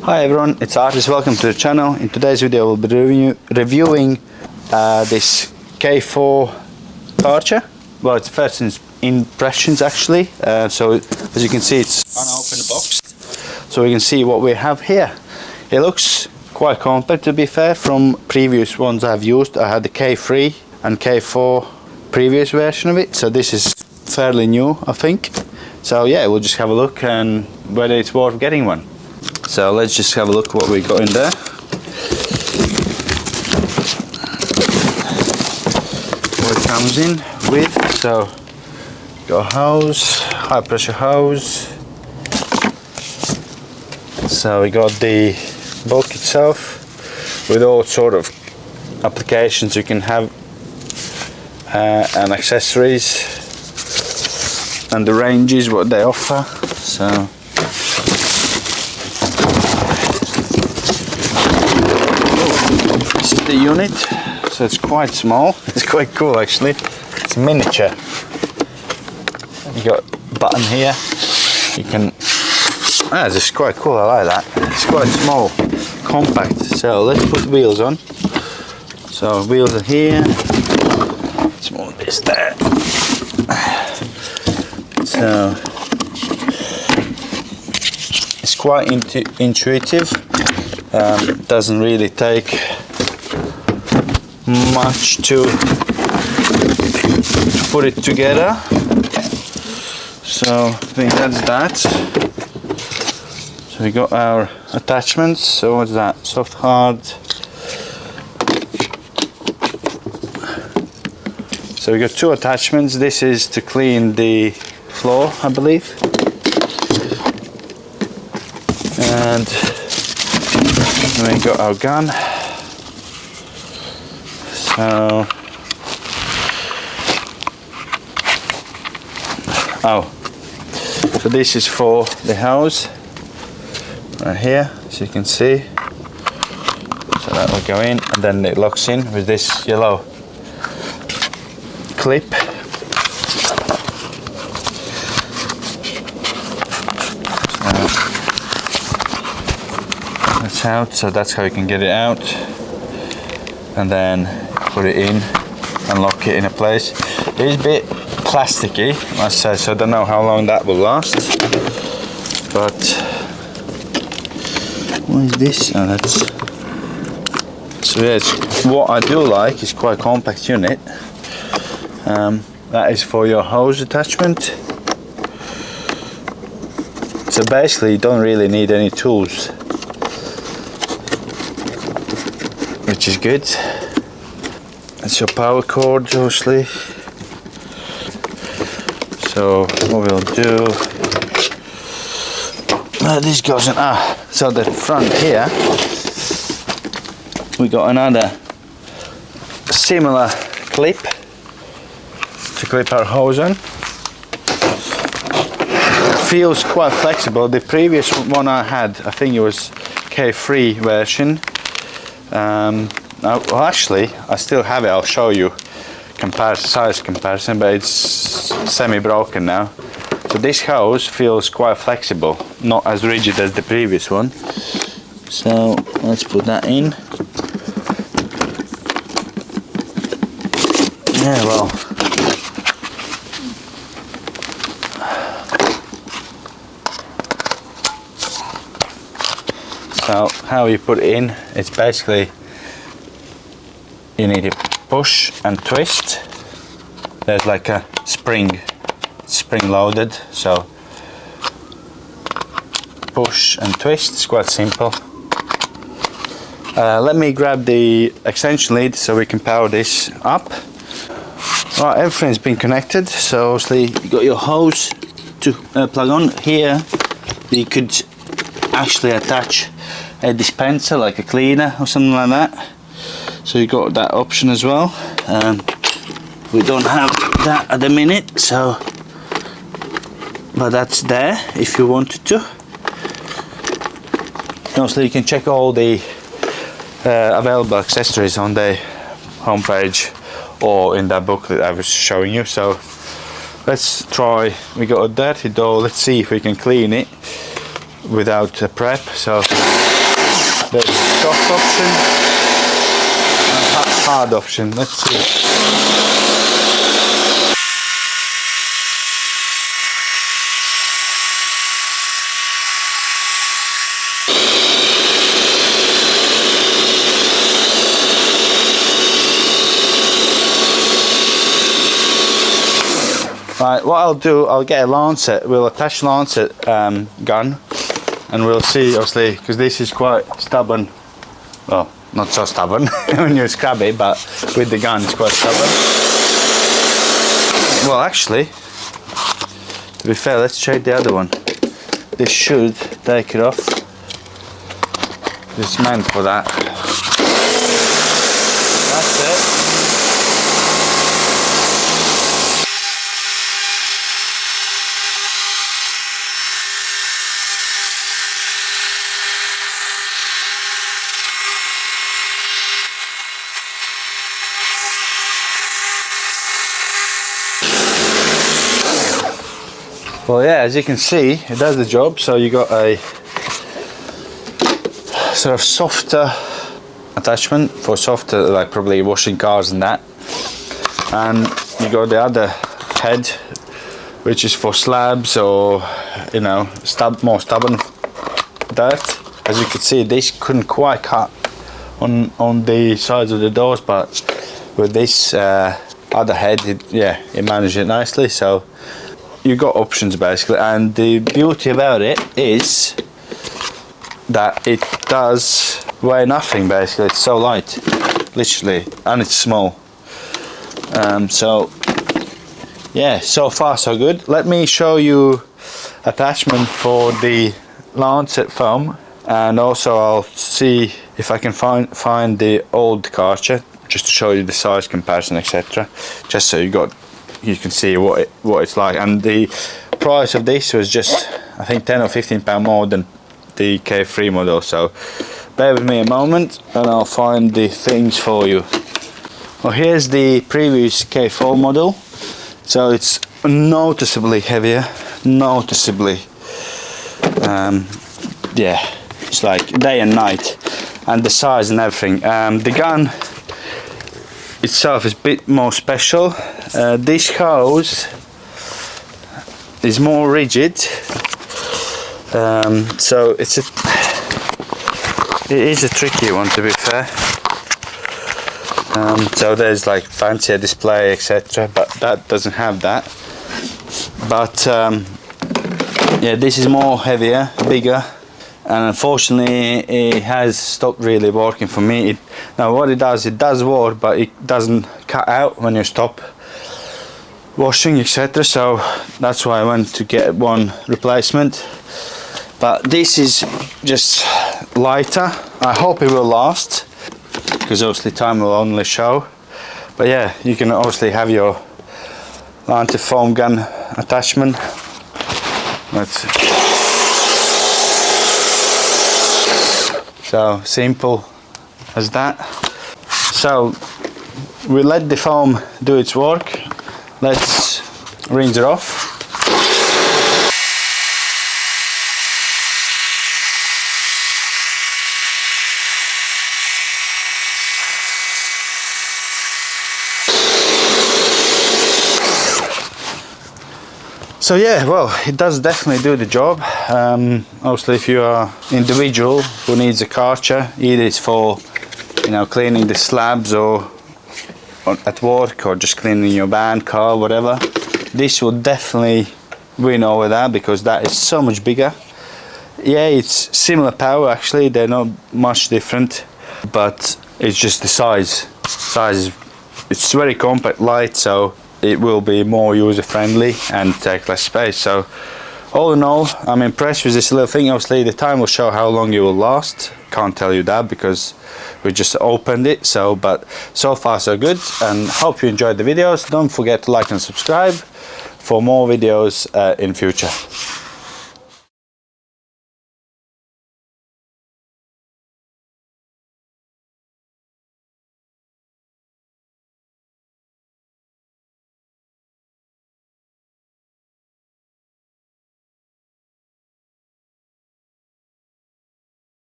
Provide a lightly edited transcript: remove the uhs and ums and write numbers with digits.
Hi everyone, it's Artis. Welcome to the channel. In today's video we'll be reviewing this K4 Karcher. Well, it's first impressions actually. So as you can see, it's unopened box. So we can see what we have here. It looks quite compact, to be fair, from previous ones I've used. I had the K3 and K4 previous version of it. So this is fairly new, I think. So yeah, we'll just have a look and whether it's worth getting one. So let's just have a look what we got in there. What it comes in with. So got a hose, high pressure hose. So we got the bulk itself with all sort of applications you can have and accessories and the ranges what they offer. So this is the unit, so it's quite small. It's quite cool actually. It's miniature. You got a button here. You can. This is quite cool. I like that. It's quite small, compact. So let's put wheels on. So wheels are here. Let's move this there. So it's quite intuitive. Doesn't really take much to put it together. So I think that's that. So we got our attachments. So what's that? Soft, hard. So we got two attachments. This is to clean the floor, I believe. And then we got our gun. So so this is for the hose right here, as you can see. So that will go in and then it locks in with this yellow clip. That's out, so that's how you can get it out and then put it in and lock it in a place. It is a bit plasticky, I say, so I don't know how long that will last. But what is this? Oh, that's so. Yes, what I do like is quite a compact unit. That is for your hose attachment. So basically, you don't really need any tools, which is good. That's your power cord, obviously. So what we'll do, this goes in. So the front here, we got another similar clip to clip our hose on. Feels quite flexible. The previous one I had, I think it was K3 version. Well, actually, I still have it. I'll show you size comparison, but it's semi-broken now. So this hose feels quite flexible, not as rigid as the previous one. So let's put that in. Yeah, well. So how you put it in, it's basically you need to push and twist. There's like a spring loaded, so push and twist. It's quite simple. Let me grab the extension lead so we can power this up. Right, everything's been connected, so obviously you got your hose to plug on. Here you could actually attach a dispenser, like a cleaner or something like that. So you got that option as well. We don't have that at the minute, so but that's there if you wanted to. Obviously you can check all the available accessories on the homepage or in that booklet I was showing you. So let's try. We got a dirty door. Let's see if we can clean it without a prep. So there's soft option and hard option. Let's see. Right, what I'll do, I'll get a lancet. We'll attach lancet gun, and we'll see, obviously, because this is quite stubborn. Well, not so stubborn when you scrub it, but with the gun it's quite stubborn. Well, actually, to be fair, let's check the other one. This should take it off. It's meant for that. That's it. Well, yeah, as you can see, it does the job. So you got a sort of softer attachment for softer, like probably washing cars and that, and you got the other head, which is for slabs or, you know, more stubborn dirt. As you can see, this couldn't quite cut on the sides of the doors, but with this other head, it managed it nicely. So you got options basically, and the beauty about it is that it does weigh nothing basically. It's so light, literally, and it's small. So yeah, so far so good. Let me show you attachment for the lancet foam, and also I'll see if I can find the old Karcher, just to show you the size comparison, etc., just so you can see what it's like. And the price of this was just, I think, 10 or 15 pound more than the K3 model. So bear with me a moment and I'll find the things for you. Well, here's the previous K4 model. So it's noticeably heavier, noticeably. Yeah, it's like day and night, and the size and everything. The gun itself is a bit more special. This hose is more rigid, so it is a tricky one, to be fair. So there's like fancier display, etc., but that doesn't have that. But yeah, this is more heavier, bigger, and unfortunately it has stopped really working for me. Now what it does work, but it doesn't cut out when you stop washing, etc. So that's why I went to get one replacement. But this is just lighter. I hope it will last, because obviously time will only show. But yeah, you can obviously have your lancet foam gun attachment. Let's see. So simple as that. So we let the foam do its work. Let's rinse it off. So yeah, well, it does definitely do the job. Obviously, if you are an individual who needs a Karcher, either it's for, you know, cleaning the slabs or at work, or just cleaning your van, car, whatever, this will definitely win over that, because that is so much bigger. Yeah, it's similar power actually, they're not much different, but it's just the size. It's very compact, light, so it will be more user-friendly and take less space. So all in all, I'm impressed with this little thing. Obviously the time will show how long it will last. Can't tell you that because we just opened it. So, but so far so good, and hope you enjoyed the videos. Don't forget to like and subscribe for more videos in future.